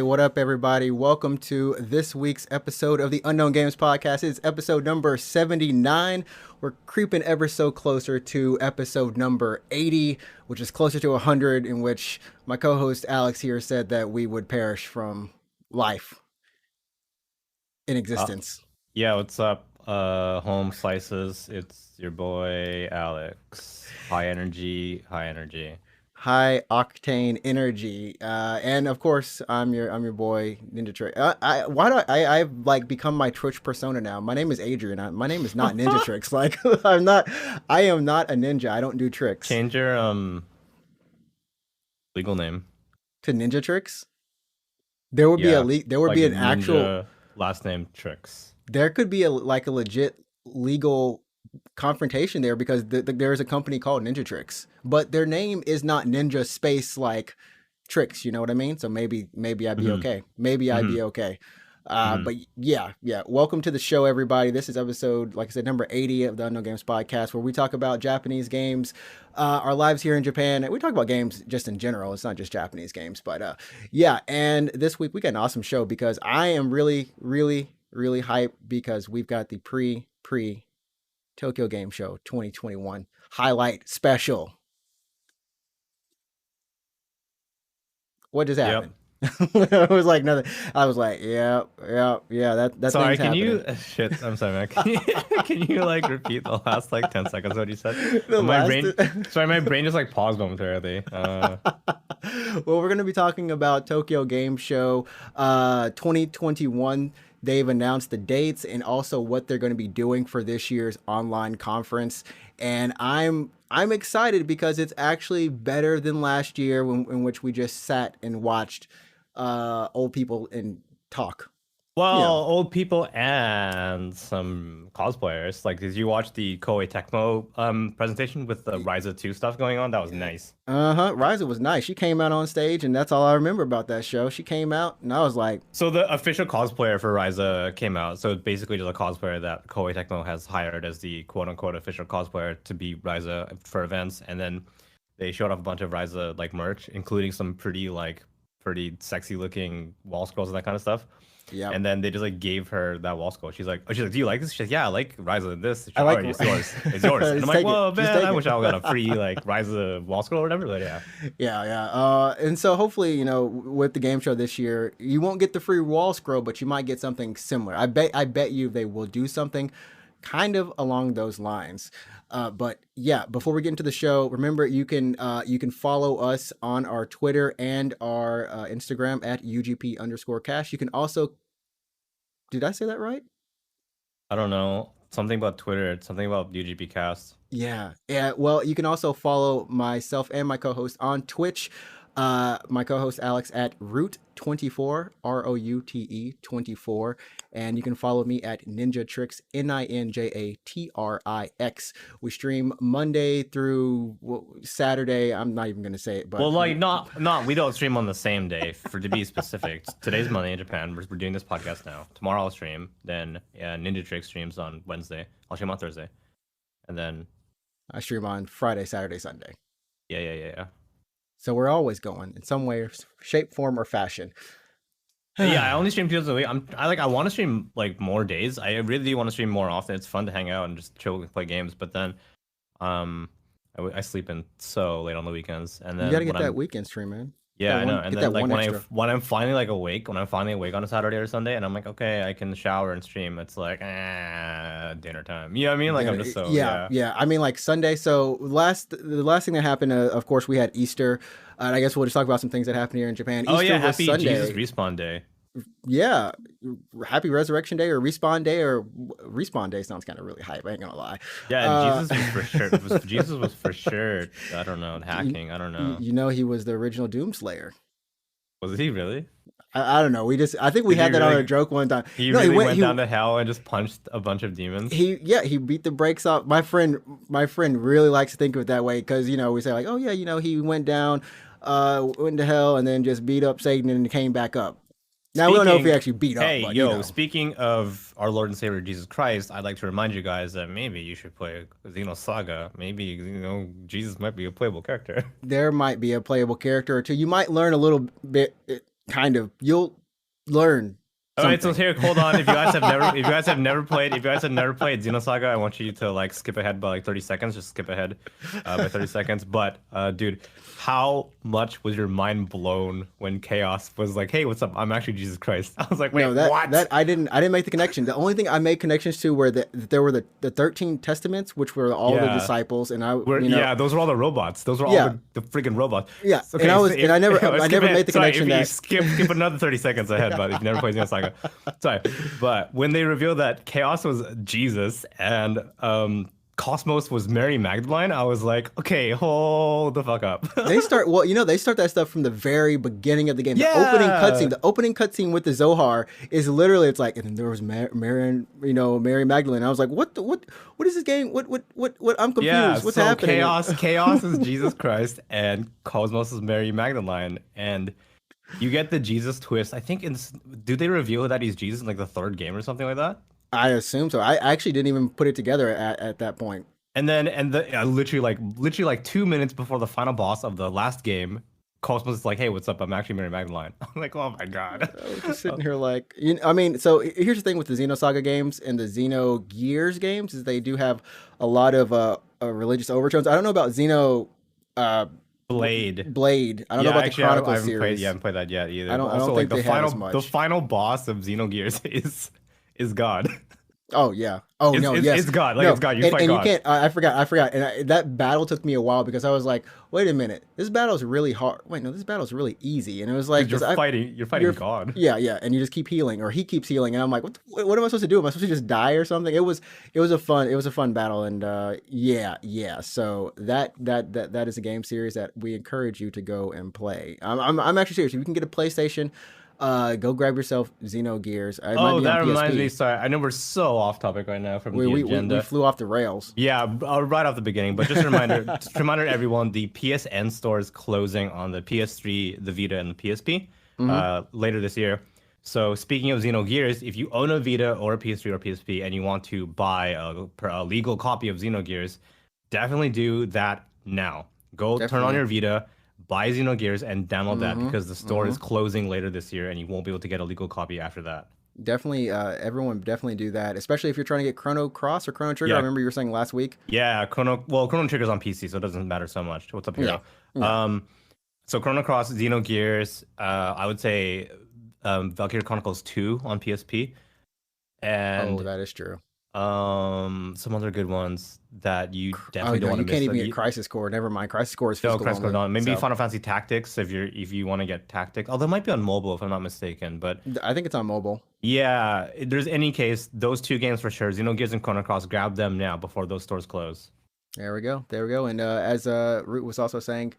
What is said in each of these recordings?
What up, everybody? Welcome to this week's episode of the Unknown Games Podcast. It's episode number 79. We're creeping ever so closer to episode number 80, which is closer to 100, in which my co-host Alex here said that we would perish from life in existence. Yeah, what's up, home slices? It's your boy Alex. High energy. High octane energy, and of course I'm your boy NinjaTrixta. I've like become my Twitch persona now. My name is Adrian. My name is not NinjaTrixta. Like I am not a ninja. I don't do tricks. Change your legal name to NinjaTrixta. There would be an actual last name Trix. There could be a legit legal confrontation there, because there is a company called NinjaTrixta, but their name is not Ninja space like Tricks. You know what I mean? So maybe I'd be okay. I'd be okay. But yeah. Welcome to the show, everybody. This is episode, like I said, number 80 of the Unknown Games Podcast, where we talk about Japanese games, our lives here in Japan. We talk about games just in general. It's not just Japanese games, but yeah. And this week we got an awesome show, because I am really hyped, because we've got the pre Tokyo Game Show 2021 highlight special. What just happened? Yep. I was like, nothing. I was like, yeah. That's sorry. Can you? Shit. I'm sorry, man. Can you like repeat the last like 10 seconds of what you said? My brain just like paused momentarily. Well, we're gonna be talking about Tokyo Game Show 2021. They've announced the dates and also what they're going to be doing for this year's online conference. And I'm excited, because it's actually better than last year, in which we just sat and watched old people and talk. Well, old people and some cosplayers. Like, did you watch the Koei Tecmo presentation with the Ryza 2 stuff going on? That was nice. Ryza was nice. She came out on stage, and that's all I remember about that show. She came out, and I was like... So the official cosplayer for Ryza came out. So basically just a cosplayer that Koei Tecmo has hired as the quote-unquote official cosplayer to be Ryza for events. And then they showed off a bunch of Ryza like merch, including some pretty sexy-looking wall scrolls and that kind of stuff. Yeah, and then they just like gave her that wall scroll. She's like, do you like this? She's like, yeah, I like Ryza and this. She's like, it's yours. It's yours. And I'm like, whoa, man, I wish I got a free like Ryza wall scroll or whatever. But yeah. And so hopefully, with the game show this year, you won't get the free wall scroll, but you might get something similar. I bet you they will do something kind of along those lines. But yeah, before we get into the show, remember you can follow us on our Twitter and our Instagram at UGP_cash. You can also, did I say that right? I don't know. Something about Twitter, something about UGP Cast. Yeah. Well, you can also follow myself and my co-host on Twitch. My co-host Alex at Route24, ROUTE 24, and you can follow me at NinjaTrix, NinjaTrix. We stream Monday through Saturday. I'm not even gonna say it, but we don't stream on the same day. To be specific, today's Monday in Japan. We're doing this podcast now. Tomorrow I'll stream. Then NinjaTrix streams on Wednesday. I'll stream on Thursday, and then I stream on Friday, Saturday, Sunday. Yeah. So we're always going in some way, shape, form, or fashion. Yeah, I only stream 2 days a week. I want to stream like more days. I really do want to stream more often. It's fun to hang out and just chill and play games. But then, I sleep in so late on the weekends, and then you gotta get that weekend stream, man. Yeah, I know. And then like when I'm finally awake on a Saturday or Sunday, and I'm like, okay, I can shower and stream. It's like dinner time. You know what I mean? Like, I'm just so yeah. I mean, like Sunday. So the last thing that happened, of course, we had Easter. And I guess we'll just talk about some things that happened here in Japan. Easter was Happy Sunday. Jesus Respawn Day. Yeah, Happy Resurrection Day or Respawn Day sounds kind of really hype. I ain't gonna lie. Yeah, and Uh, Jesus was for sure. Jesus was for sure. I don't know, you, hacking. I don't know. you know he was the original Doomslayer. Was he really? I don't know. I think we Did he had that on a really? joke one time. He No, really went down to hell and just punched a bunch of demons. he beat the brakes off. My friend really likes to think of it that way because we say like, oh yeah, he went down, went to hell and then just beat up Satan and came back up. Now we don't know if he Speaking, actually beat up, hey, but yo, speaking of our Lord and Savior Jesus Christ, I'd like to remind you guys that maybe you should play Xenosaga. Maybe, Jesus might be a playable character. there might be a playable character or two. You might learn a little bit, kind of. You'll learn All right, so something. here, hold on. If you guys have never played Xenosaga, I want you to like skip ahead by like 30 seconds. Just skip ahead by 30 seconds. But dude, how much was your mind blown when Chaos was like, "Hey, what's up? I'm actually Jesus Christ." I was like, "Wait, No, that what?" that I didn't make the connection. The only thing I made connections to were that there were the 13 testaments, which were all the Yeah. disciples, and Yeah, those were all the robots. Those were all yeah, the freaking robots. yeah. Okay, And so if, I never skip made the sorry, connection if you that skip another 30 seconds ahead, but if you never played Xenosaga, sorry. But when they revealed that Chaos was Jesus and Cosmos was Mary Magdalene, I was like, okay, hold the fuck up. they start that stuff from the very beginning of the game. Yeah. The opening cutscene with the Zohar is literally it's like, and then there was Mary, Mary Magdalene. I was like, what is this game? What? I'm Yeah, confused. What's so happening? Chaos is Jesus Christ and Cosmos is Mary Magdalene. And you get the Jesus twist. I think do they reveal that he's Jesus in like the third game or something like that? I assume so. I actually didn't even put it together at that point. And then literally like 2 minutes before the final boss of the last game, Cosmos is like, "Hey, what's up? I'm actually Mary Magdalene." I'm like, "Oh my god." I was just sitting here like, I mean, so here's the thing with the Xenosaga games and the Xenogears games is they do have a lot of religious overtones. I don't know about uh, Blade. Blade. I don't know Yeah, about the actually, Chronicles I haven't played. series. Yeah, I haven't played that yet either. I But don't. I also, don't like think they have as much. the final boss of Xenogears is God. Oh yeah. Oh no. Yes. It's God. Like No. it's God. You fight And you God. can't. I forgot. And that battle took me a while because I was like, wait a minute. This battle's really hard. Wait, no. This battle's really easy. And it was like, You're fighting. You're fighting you're God. yeah, yeah. And you just keep healing, or he keeps healing, and I'm like, what am I supposed to do? Am I supposed to just die or something? It was a fun battle, and yeah. So that is a game series that we encourage you to go and play. I'm actually serious. If you can get a PlayStation, go grab yourself Xenogears. It might Oh, be on that reminds me. PSP. Sorry, I know we're so off topic right now from the We agenda. flew off the rails. Yeah, right off the beginning. But just a reminder, to everyone, the PSN store is closing on the PS3, the Vita, and the PSP later this year. So speaking of Xenogears, if you own a Vita or a PS3 or PSP and you want to buy a legal copy of Xenogears, definitely do that now. Go turn on Definitely. your Vita, buy Xenogears, and download that because the store is closing later this year and you won't be able to get a legal copy after that. Definitely, everyone definitely do that, especially if you're trying to get Chrono Cross or Chrono Trigger. I Yeah, remember you were saying last week. yeah, Chrono Trigger's on PC, so it doesn't matter so much. What's up, Yeah. Hero? Yeah. So Chrono Cross, Xenogears, I would say Valkyrie Chronicles 2 on PSP, Oh, and that is true. some other good ones that you Oh definitely don't no, want you to can't miss. even get Crisis Core. Never mind. Crisis Core is No, physical Crash Code only. on. Maybe So Final Fantasy Tactics if you want to get Tactics. Although it might be on mobile if I'm not mistaken. But I think it's on mobile. yeah, if there's any case, those two games for sure. Xenogears and Chrono Cross, grab them now before those stores close. There we go. There we go. And as Root was also saying,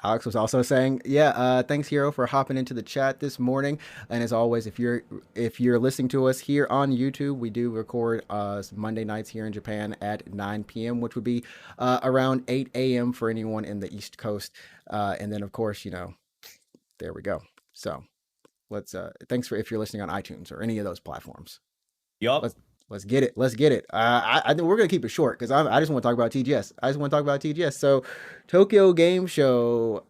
Alex was also saying, yeah, thanks Hero for hopping into the chat this morning. And as always, if you're listening to us here on YouTube, we do record Monday nights here in Japan at 9 p.m., which would be around 8 a.m. for anyone in the East Coast. And then of course, there we go. So let's thanks for if you're listening on iTunes or any of those platforms. Yup. Let's get it. Let's get it. I think we're gonna keep it short because I just want to talk about TGS. I just want to talk about TGS. So, Tokyo Game Show.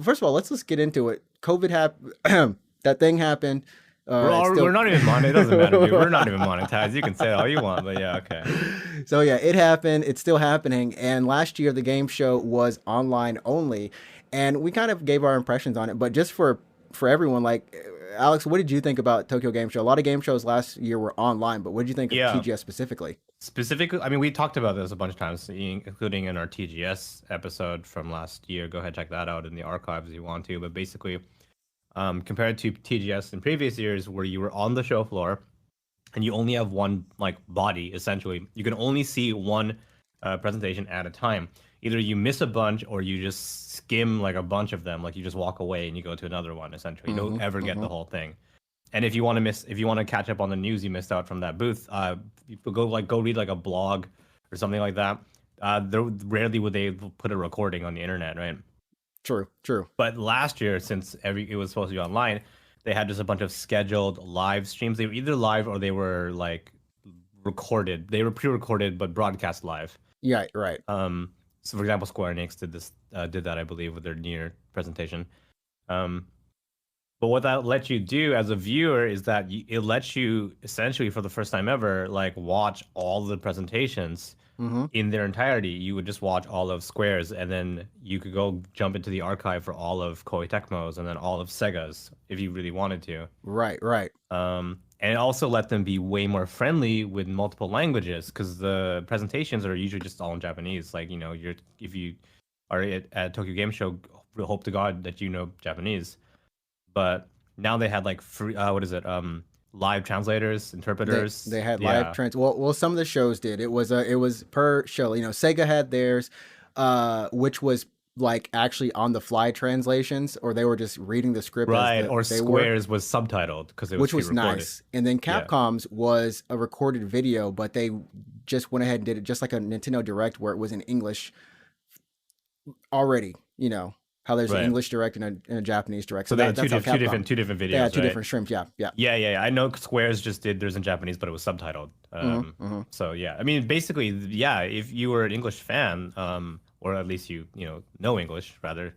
First of all, let's get into it. COVID happened. That thing happened. We're not even monetized. It doesn't matter, dude. We're not even monetized. You can say all you want, but yeah, okay. So yeah, it happened. It's still happening. And last year the game show was online only, and we kind of gave our impressions on it. But just for everyone, like Alex, what did you think about Tokyo Game Show? A lot of game shows last year were online, but what did you think of Yeah. TGS specifically? Specifically, I mean, we talked about this a bunch of times, including in our TGS episode from last year. Go ahead, check that out in the archives if you want to. But basically, compared to TGS in previous years where you were on the show floor and you only have one like body essentially. You can only see one presentation at a time. Either you miss a bunch or you just skim like a bunch of them, like you just walk away and you go to another one. Essentially, you don't ever get the whole thing. And if you want to if you want to catch up on the news you missed out from that booth, you go read like a blog or something like that. Rarely would they put a recording on the internet, right? True, true. But last year, since it was supposed to be online, they had just a bunch of scheduled live streams. They were either live or they were like recorded. They were pre-recorded but broadcast live. Yeah, right. So for example, Square Enix did that, I believe, with their New Year presentation. But what that lets you do as a viewer is that it lets you essentially, for the first time ever, like watch all the presentations in their entirety. You would just watch all of Square's, and then you could go jump into the archive for all of Koei Tecmo's, and then all of Sega's if you really wanted to. Right, right. And it also let them be way more friendly with multiple languages because the presentations are usually just all in Japanese. Like, if you are at Tokyo Game Show, hope to God that you know Japanese. But now they had like free, live translators, interpreters. They had live well, some of the shows did. It was per show. Sega had theirs, which was like actually on the fly translations, or they were just reading the script. Right, or Square's was subtitled because which was nice. And then Capcom's was a recorded video, but they just went ahead and did it just like a Nintendo Direct where it was in English already. How there's an English direct and a Japanese direct. So that's two different videos. Yeah, two different streams. Yeah. I know Square's just did theirs in Japanese, but it was subtitled. So yeah, I mean, basically, yeah, if you were an English fan, or at least you know English rather,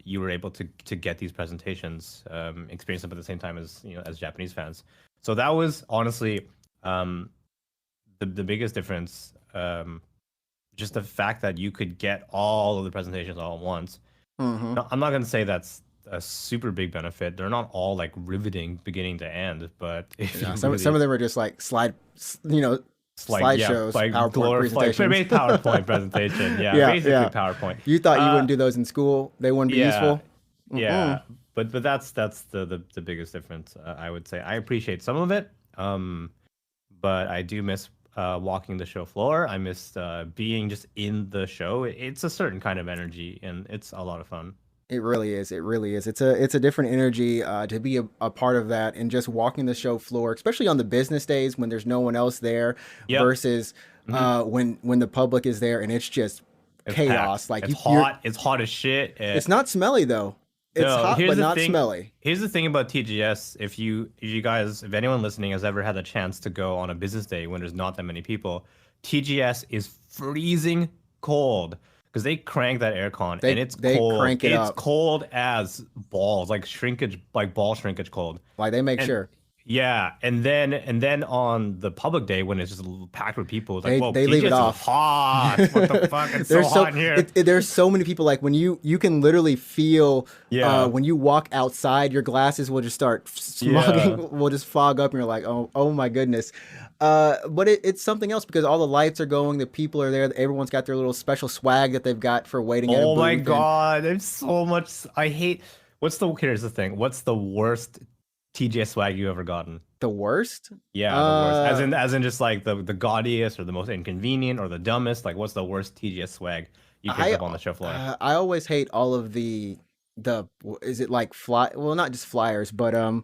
you were able to get these presentations, experience them at the same time as as Japanese fans. So that was honestly the biggest difference. Just the fact that you could get all of the presentations all at once. I'm not going to say that's a super big benefit. They're not all like riveting beginning to end, but some of them are just like slideshows, like PowerPoint presentations. PowerPoint presentation. Basically PowerPoint. You thought you wouldn't do those in school? They wouldn't be useful? Yeah, but that's the biggest difference, I would say. I appreciate some of it, but I do miss walking the show floor. I missed being just in the show. It's a certain kind of energy, and it's a lot of fun. It really is. It really is. It's a different energy to be a part of that, and just walking the show floor, especially on the business days when there's no one else there, versus when the public is there and it's just chaos. Packed. Like it's hot. It's hot as shit. It's not smelly though. It's hot but not smelly. Here's the thing about TGS. If anyone listening has ever had the chance to go on a business day when there's not that many people, TGS is freezing cold because they crank that aircon and it's cold. Crank it up. It's cold as balls, like ball shrinkage cold. Like they make sure. Yeah, and then on the public day when it's just packed with people, it's like, they leave it off. Hot. What the fuck? It's so hot in here. There's so many people. Like when you can literally feel when you walk outside, your glasses will just start smogging. Will just fog up, and you're like, oh my goodness. But it's something else because all the lights are going, the people are there, everyone's got their little special swag that they've got for waiting. Oh my god, there's so much. I hate. Here's the thing. What's the worst TGS swag you ever gotten? The worst? Yeah, the worst. As in just like the gaudiest or the most inconvenient or the dumbest. Like, what's the worst TGS swag you picked up on the show floor? I always hate all of the is it like well, not just flyers, but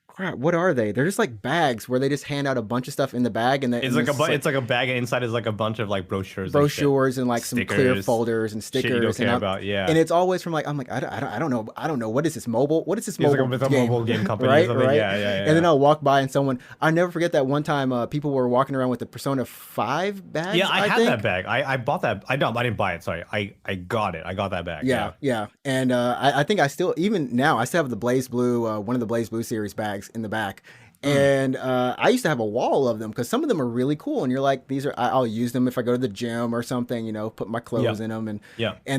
crap, what are they? They're just like bags where they just hand out a bunch of stuff in the bag, and it's like a bag, and inside is like a bunch of like brochures and like some clear folders and stickers. Shit you don't care about, yeah. And it's always from like I don't know what is this mobile? What is this mobile? It's like a mobile game company, right? Or something. Right. Yeah. And then I'll walk by and I never forget that one time people were walking around with the Persona 5 bags. Yeah, I had that bag. I bought that. I didn't buy it. Sorry, I got it. I got that bag. Yeah. And I think I still have the Blaze Blue, one of the Blaze Blue series bags in the back. And I used to have a wall of them because some of them are really cool, and you're like, I'll use them if I go to the gym or something, put my clothes in them, and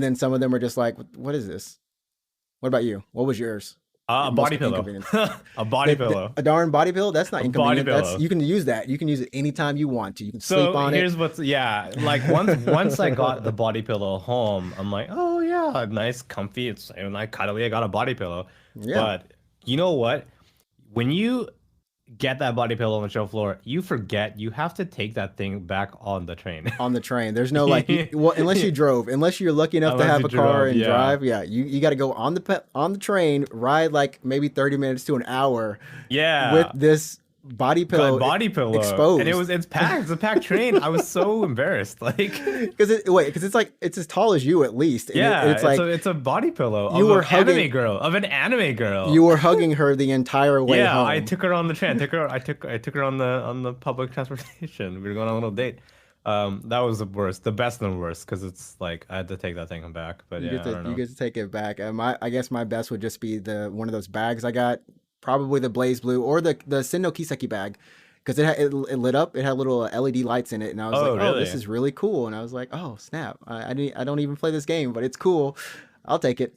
then some of them are just like, what is this? What about you? What was yours? A Most body pillow. inconvenient. A body pillow. A darn body pillow, that's not A body inconvenient. That's, pillow. you can use that. You can use it anytime you want to. You can sleep So on it. here's what's yeah, like once I got the body pillow home, I'm like, oh yeah, nice, comfy. It's like cuddly. I got a body pillow, Yeah. but you know what? When you get that body pillow on the show floor, you forget you have to take that thing back on the train. On the train. There's no like, well, unless you're lucky enough to Unless have you a car drove, and yeah. drive. Yeah, you got to go on the train, ride like maybe 30 minutes to an hour with Yeah. this body Got pillow body pillow. And exposed. it's packed. It's a packed train. I was so embarrassed. Like Because it's like it's as tall as you at least, and yeah, it's like it's a body pillow you of were an hugging anime girl, of an anime girl. you were hugging her the entire way Yeah, I home. took her on the train. I took her on the public transportation. We were going on a little date. That was the worst, the best and the worst, because it's like I had to take that thing back. But yeah, I don't You know. get to take it back. I guess my best would just be the one of those bags I got, probably the Blaze Blue or the Sendo Kiseki bag, because it lit up. It had little LED lights in it, and I was like, Oh, oh, this really? is really cool. And I was like, oh snap, I don't even play this game, but it's cool. I'll take it.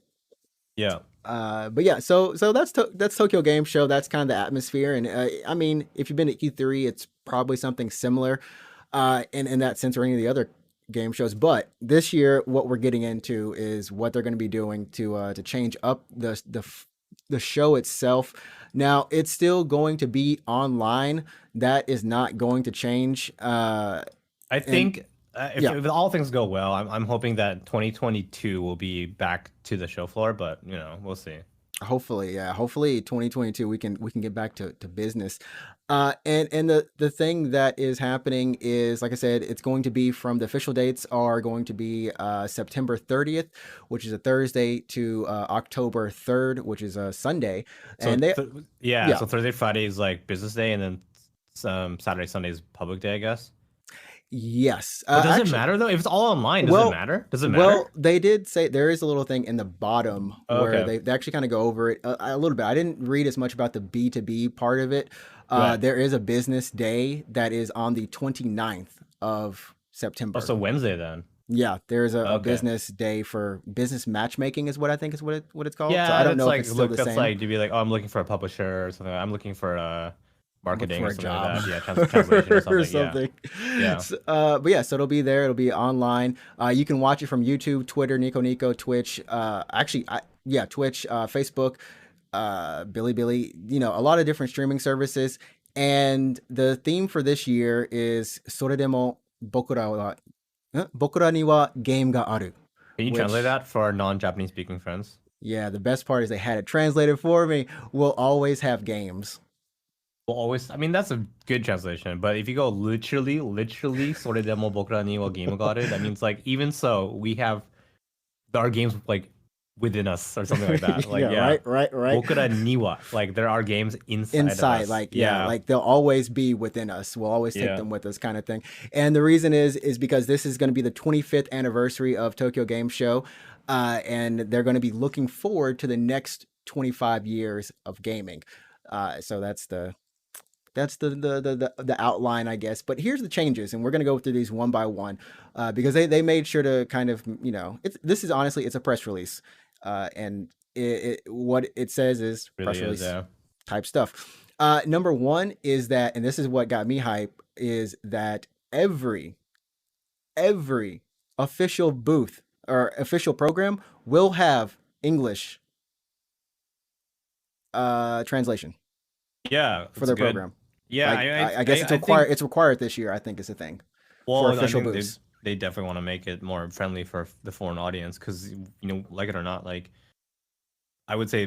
Yeah. But yeah, so that's Tokyo Game Show. That's kind of the atmosphere, and I mean, if you've been to E3, it's probably something similar, in that sense, or any of the other game shows. But this year, what we're getting into is what they're going to be doing to change up the show itself. Now, it's still going to be online. That is not going to change. I And think yeah, if all things go well, I'm hoping that 2022 will be back to the show floor, but you know, we'll see. hopefully, yeah, hopefully 2022 we can get back to business. And the thing that is happening is, like I said, it's going to be from the official dates are going to be September 30th, which is a Thursday, to October 3rd, which is a Sunday. So And they, yeah, yeah, so Thursday, Friday is like business day, and then Saturday, Sunday is public day, I guess. yes, But does it actually, matter though? If it's all online, does it well, matter? Does it well, matter? they did say there is a little thing in the bottom Oh, where okay, they actually kind of go over it a little bit. I didn't read as much about the B2B part of it. right. There is a business day that is on the 29th of Oh, September. so Wednesday then. Yeah, there's a Okay. business day for business matchmaking is what I think is what it's called. So I Yeah, don't that's know if like it's still the that's same. like to be like, oh, I'm looking for a publisher or something. I'm looking for Look marketing for or a something like job that. Yeah, translation or or something. Yeah, something. yeah. But yeah, so it'll be there. It'll be online. You can watch it from YouTube, Twitter, Nico Nico, Twitch. Yeah, Twitch, Facebook, Billy. You know, a lot of different streaming services. And the theme for this year is "Soredemo bokura ni wa game ga aru," Can you translate which, that for our non-Japanese speaking friends? yeah, the best part is they had it translated for me. We'll always have games. Well, always. I mean, that's a good translation. But if you go literally, それでも僕らにはゲームがある, that means like even so, we have our games like within us or something like that. Like Yeah, yeah, right. 僕らには like there are games inside of Inside, us. like, yeah, Yeah, like they'll always be within us. We'll always take yeah. them with us, kind of thing. And the reason is because this is going to be the 25th anniversary of Tokyo Game Show, and they're going to be looking forward to the next 25 years of gaming. So that's the outline, I guess. But here's the changes, and we're gonna go through these one by one, because they made sure to kind of, this is honestly, it's a press release, and what it says is press Really is. release Yeah. type stuff. Number one is that, and this is what got me hype, is that every official booth or official program will have English translation Yeah, for it's their good. program. Yeah, Like I guess it's I required. think. It's required this year. I think is a thing for Well, I official think booths. they definitely want to make it more friendly for the foreign audience because you know, like it or not, like I would say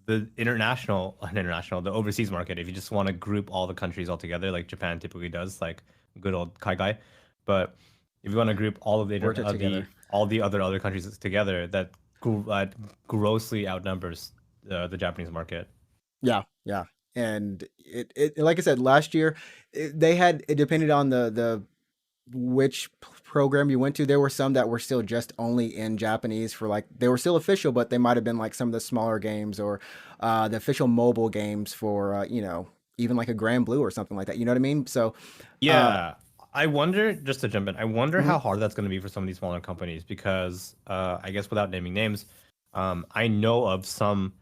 the the overseas market. If you just want to group all the countries all together, like Japan typically does, like good old Kaigai, but if you want to group all of Worked it together. all the other countries together, that grossly outnumbers the Japanese market. Yeah. And it like I said last year, they had it depended on the which program you went to. There were some that were still just only in Japanese for like they were still official, but they might have been like some of the smaller games or the official mobile games for even like a Grand Blue or something like that. You know what I mean? So uh, Yeah, I wonder, just to jump in, I wonder mhm, how hard that's going to be for some of these smaller companies because I guess without naming names, I know of some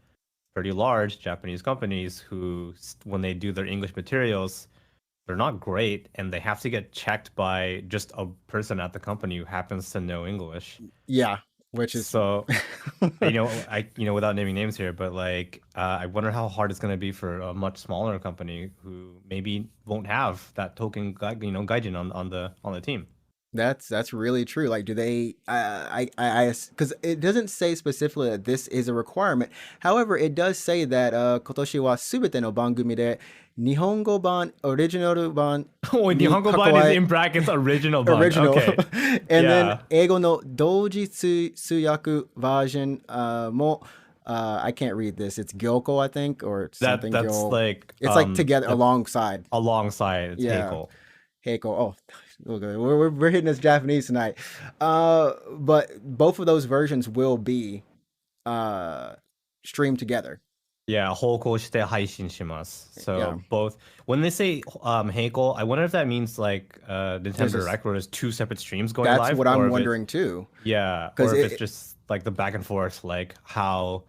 pretty large Japanese companies who, when they do their English materials, they're not great, and they have to get checked by just a person at the company who happens to know English. Yeah, which is So, without naming names here, but like, I wonder how hard it's going to be for a much smaller company who maybe won't have that token, gaijin on the team. That's really true. Like, do they? Because it doesn't say specifically that this is a requirement. However, it does say that 今年はすべての番組で日本語版、オリジナル版 Oh, に Nihongo 関 ban is わ in brackets original ban. original. Okay. And then Yeah. 英語の同時通訳 version も I can't read this. It's Gyoko, I think, or something. That's Gyo. like It's like together alongside. alongside it's Yeah. Heiko. Heiko. Oh, okay. We're hitting this Japanese tonight. But both of those versions will be streamed together. Yeah, 放送して配信します. So Yeah. both when they say Heiko, I wonder if that means like Nintendo There's this- Direct where there's two separate streams going That's live. what or I'm if wondering too. Yeah, 'Cause or if it's just like the back and forth, like how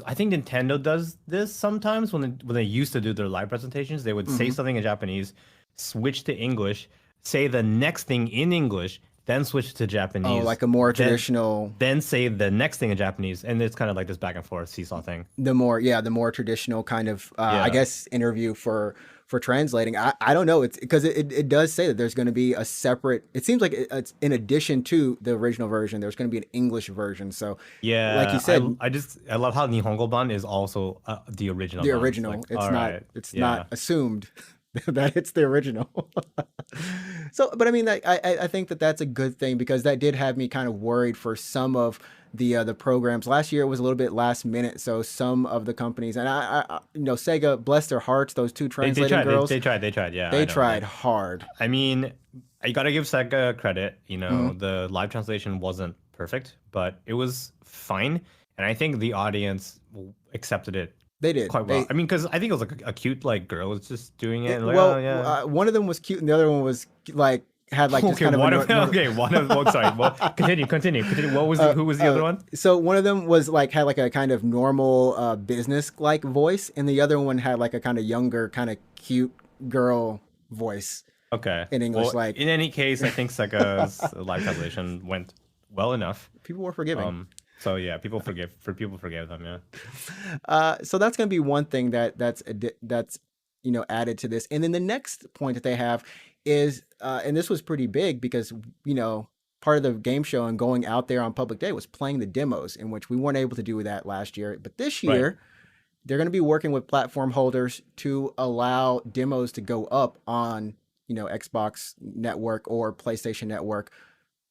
I think Nintendo does this sometimes when they used to do their live presentations. They would say something in Japanese, switch to English, say the next thing in English, then switch to Japanese. Oh, like a more then- traditional. Then say the next thing in Japanese, and it's kind of like this back and forth seesaw thing. The more traditional kind of I Yeah. guess interview for translating. I don't know. It's because it does say that there's going to be a separate. It seems like it's in addition to the original version. There's going to be an English version. So Yeah, like you said, I love how Nihongo ban is also the original. the ban. original. Like, It's all not. right, It's yeah. not assumed that it's the original. So, but I mean, I think that that's a good thing because that did have me kind of worried for some of the programs. Last year it was a little bit last minute, so some of the companies and Sega, bless their hearts, those two They translating tried. girls, They tried. Yeah, they I know. tried hard. I mean, I gotta give Sega credit. Mm-hmm. The live translation wasn't perfect, but it was fine, and I think the audience accepted it They did quite well. I mean, because I think it was like a cute like girl was just doing it. And like, well, oh, yeah. one of them was cute, and the other one was like had like just Okay, kind of one a of one of well, sorry. Well, continue. What was who was the other one? So one of them was like had like a kind of normal business like voice, and the other one had like a kind of younger, kind of cute girl voice. Okay. In English, Well, like- in any case, I think Sega's live translation went well enough. People were forgiving. So yeah, people forgive them. Yeah. So that's going to be one thing that's added to this. And then the next point that they have is, and this was pretty big because part of the game show and going out there on public day was playing the demos, in which we weren't able to do that last year. But this year, Right. they're going to be working with platform holders to allow demos to go up on Xbox Network or PlayStation Network.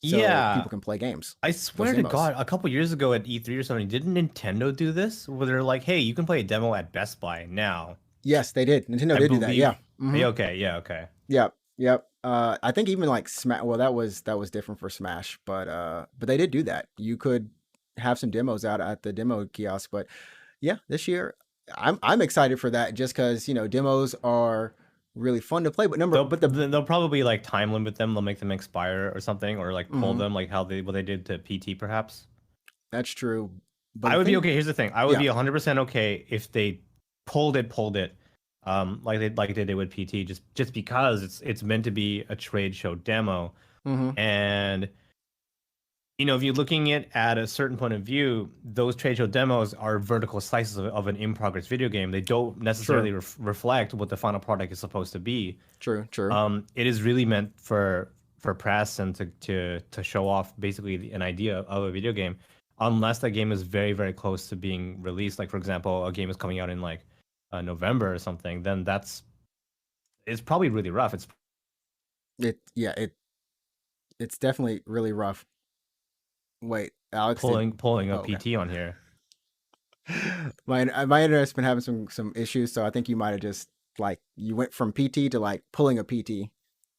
So Yeah. people can play games. I swear to demos. God, a couple years ago at E3 or something, didn't Nintendo do this? Where they're like, "Hey, you can play a demo at Best Buy now." Yes, they did. Nintendo I did do that. believe- Yeah. Mhm. Yeah, okay. Yeah. Okay. Yep. I think even like Smash. Well, that was different for Smash, but they did do that. You could have some demos out at the demo kiosk. But yeah, this year I'm excited for that just because demos are really fun to play. But They'll probably like time limit them. They'll make them expire or something, or like pull them, like what they did to PT, perhaps. that's true. But I would be okay. Here's the thing. I would Yeah. be 100% okay if they pulled it, like they did with PT, just because it's meant to be a trade show demo, Mhm. and if you're looking at a certain point of view, those trade show demos are vertical slices of an in progress video game. They don't necessarily reflect what the final product is supposed to be. True. It is really meant for press and to show off basically an idea of a video game, unless that game is very, very close to being released. Like, for example, a game is coming out in like November or something, then it's probably really rough. It's definitely really rough. Wait, Alex, pulling a okay. PT on here. my internet's been having some issues, so I think you might have just like you went from PT to like pulling a PT.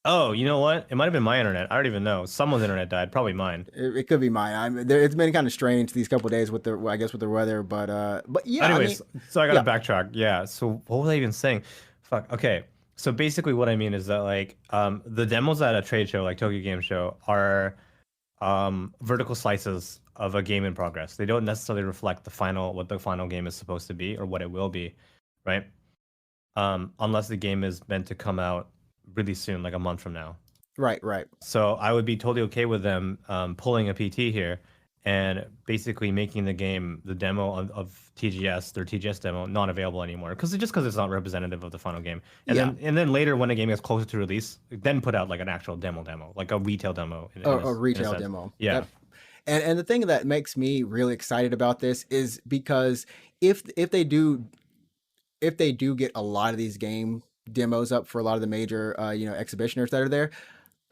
Oh, you know what? It might have been my internet. I don't even know. Someone's internet died. Probably mine. It could be mine. It's been kind of strange these couple of days with the weather, but yeah. Anyways, so I gotta yeah. backtrack. Yeah. So what was I even saying? Fuck. Okay. So basically, what I mean is that like the demos at a trade show like Tokyo Game Show are vertical slices of a game in progress. They don't necessarily reflect what the final game is supposed to be or what it will be, right? Unless the game is meant to come out really soon, like a month from now. Right, right. So I would be totally okay with them pulling a PT here and basically making the game, the demo of TGS, their TGS demo, not available anymore because it's not representative of the final game. And Yeah. then later when the game gets closer to release, then put out like an actual demo, like a retail demo. A In a retail sense. demo. Yeah. And the thing that makes me really excited about this is because if they do get a lot of these game demos up for a lot of the major exhibitioners that are there,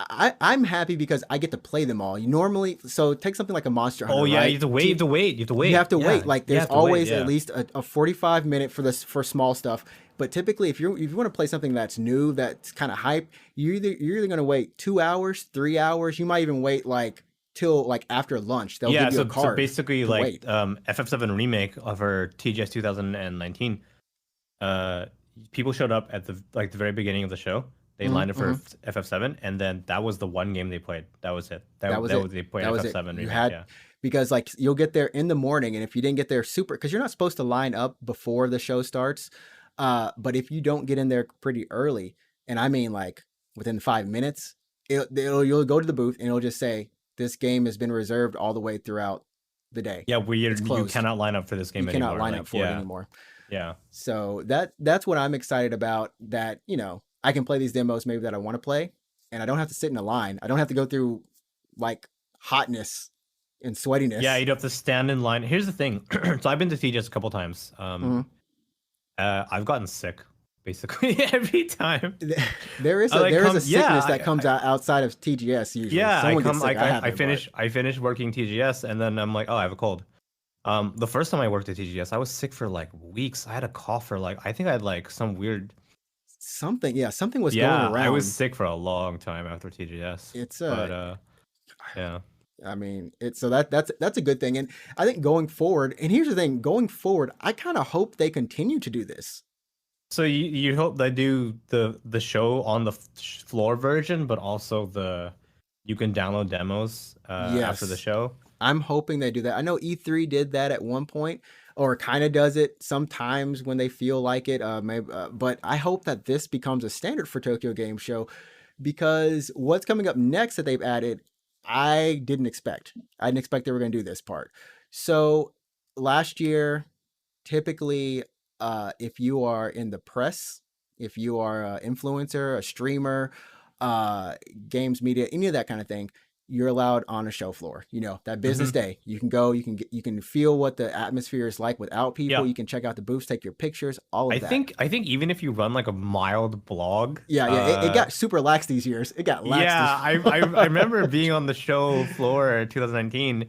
I'm happy because I get to play them all. You normally, so take something like a Monster Hunter. Oh yeah, right? you have to wait. You have to wait. You have to wait. You have to Yeah, wait. Like you there's have to wait, always yeah. at least a 45-minute for small stuff. But typically, if you want to play something that's new, that's kind of hype, you're either going to wait 2 hours, 3 hours. You might even wait like till like after lunch. They'll give you a card. So basically, to like wait. FF7 remake of our TGS 2019. People showed up at the very beginning of the show. They lined up for FF7, and then that was the one game they played. That was it. That was it. They played FF7 remake. You had, because like you'll get there in the morning, and if you didn't get there because you're not supposed to line up before the show starts. But if you don't get in there pretty early, and I mean like within 5 minutes, you'll go to the booth and it'll just say this game has been reserved all the way throughout the day. Yeah, you cannot line up for this game anymore. You cannot line up for it anymore. Yeah. So that's what I'm excited about, that, I can play these demos maybe that I want to play, and I don't have to sit in a line. I don't have to go through like hotness and sweatiness. Yeah, you'd have to stand in line. Here's the thing. So I've been to TGS a couple times. I've gotten sick basically every time. There is a sickness that comes out outside of TGS usually. Yeah, I finish working TGS and then I'm like, oh, I have a cold. The first time I worked at TGS, I was sick for like weeks. I had a cough for like, I think I had like some weird something was going around. I was sick for a long time after TGS. Yeah. I mean, that's a good thing. And I think going forward, and here's the thing, I kind of hope they continue to do this. So you hope they do the show on the floor version, but also you can download demos after the show? I'm hoping they do that. I know E3 did that at one point, or kind of does it sometimes when they feel like it. But I hope that this becomes a standard for Tokyo Game Show, because what's coming up next that they've added, I didn't expect. I didn't expect they were going to do this part. So last year, typically, if you are in the press, if you are an influencer, a streamer, games media, any of that kind of thing, you're allowed on a show floor. That business day, you can go, you can feel what the atmosphere is like without people. You can check out the booths, take your pictures, all of that. I think even if you run like a mild blog, it got super lax these years. It got lax. Yeah, I remember being on the show floor in 2019,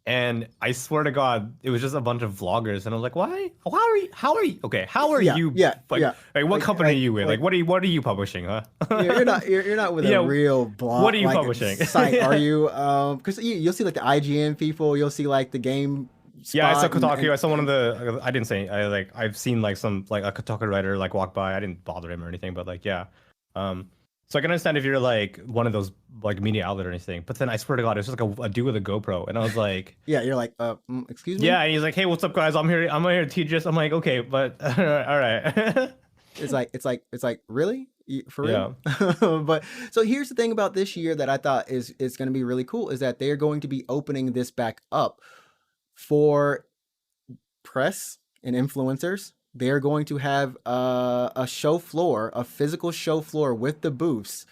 and I swear to God, it was just a bunch of vloggers, and I was like, "Why? How are you? Okay, how are you? Like, what company are you with? Like, what are you publishing? Huh? You're not with a real blog. What are you publishing? Site, are you? Because you'll see like the IGN people, you'll see like the game. I saw Kotaku. I saw one of the. I didn't say. I've seen like some like a Kotaku writer like walk by. I didn't bother him or anything, but like So I can understand if you're like one of those like media outlet or anything, but then I swear to God, it was just like a dude with a GoPro, and I was like, you're like, excuse me. Yeah, and he's like, hey, what's up, guys? I'm here to TGS. I'm like, okay, but all right. It's like really, for real. Yeah. But so here's the thing about this year that I thought is going to be really cool, is that they are going to be opening this back up for press and influencers. They're going to have a show floor, a physical show floor with the booths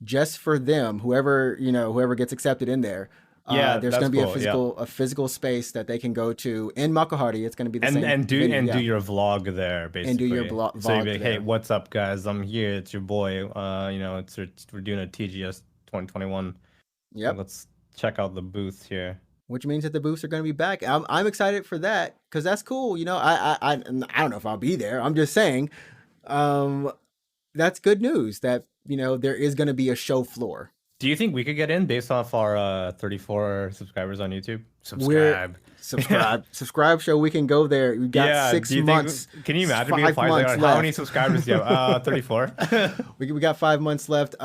just for them. Whoever gets accepted in there. There's going to be a physical space that they can go to in Makuhari. It's going to be the same. And do your vlog there, basically. And do your vlog. So you'd be like, hey, what's up, guys? I'm here. It's your boy. We're doing a TGS 2021. Yep. Let's check out the booth here. Which means that the booths are going to be back. I'm excited for that, because that's cool. I don't know if I'll be there. I'm just saying, that's good news that there is going to be a show floor. Do you think we could get in based off our 34 subscribers on YouTube? We're Subscribe. Yeah. subscribe so we can go there. We got Yeah. Do six you months, think, can you imagine me if 5 I was like, months "Alright, how many left. subscribers do you have? 34. We got 5 months left.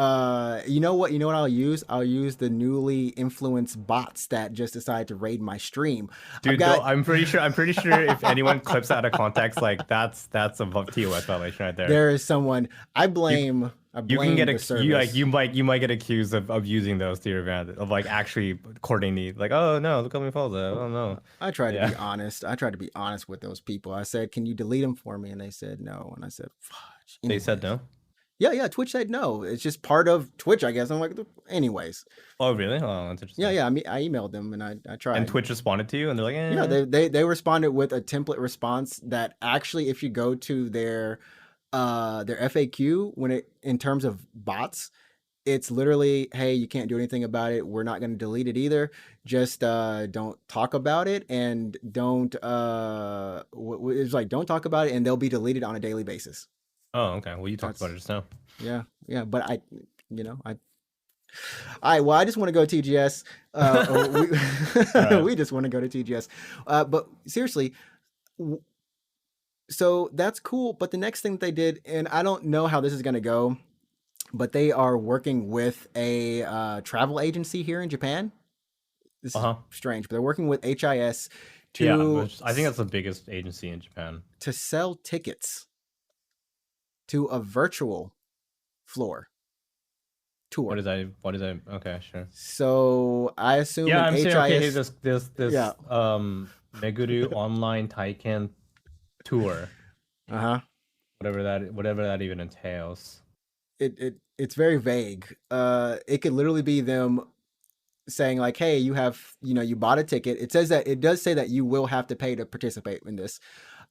You know what? You know what I'll use? I'll use the newly influenced bots that just decided to raid my stream. I've Dude, though, got I'm pretty sure if anyone clips out of context, like that's a TOS violation right there. there is someone You I you can blame get the you like service. you might get accused of using those to your advantage, of like actually courting the like, oh no, look how many followers I have. Oh no. I tried to Yeah. be honest. I tried to be honest with those people. I said, "Can you delete them for me?" And they said no. And I said, "Fudge." They said Anyways, no. yeah, yeah. Twitch said no. It's just part of Twitch, I guess. I'm like, anyways, Oh really? Oh, that's yeah, interesting. yeah. I emailed them and I And tried. Twitch responded to you, and they're like, Yeah, eh. they responded with a template response that actually, if you go to their FAQ when it in terms of bots, it's literally, hey, you can't do anything about it. We're not going to delete it either. Just don't talk about it and don't it's like don't talk about it and they'll be deleted on a daily basis. Oh, okay. Well, you talked about That's it just now. yeah, yeah. But I all right. Well, I just want to go to TGS. All We right. we just want to go to TGS. But seriously, so that's cool. But the next thing that they did, and I don't know how this is going to go, but they are working with a travel agency here in Japan. This is Uh-huh. strange, but they're working with HIS Yeah, to I think that's the biggest agency in Japan. to sell tickets to a virtual floor What tour. is that? What is that? Okay, sure. So I assume Yeah, an I'm saying okay. Hey, HIS, this yeah, Meguru online Taiken tour, uh huh. whatever that even entails. It's very vague. It could literally be them saying like, "Hey, you bought a ticket." It does say that you will have to pay to participate in this.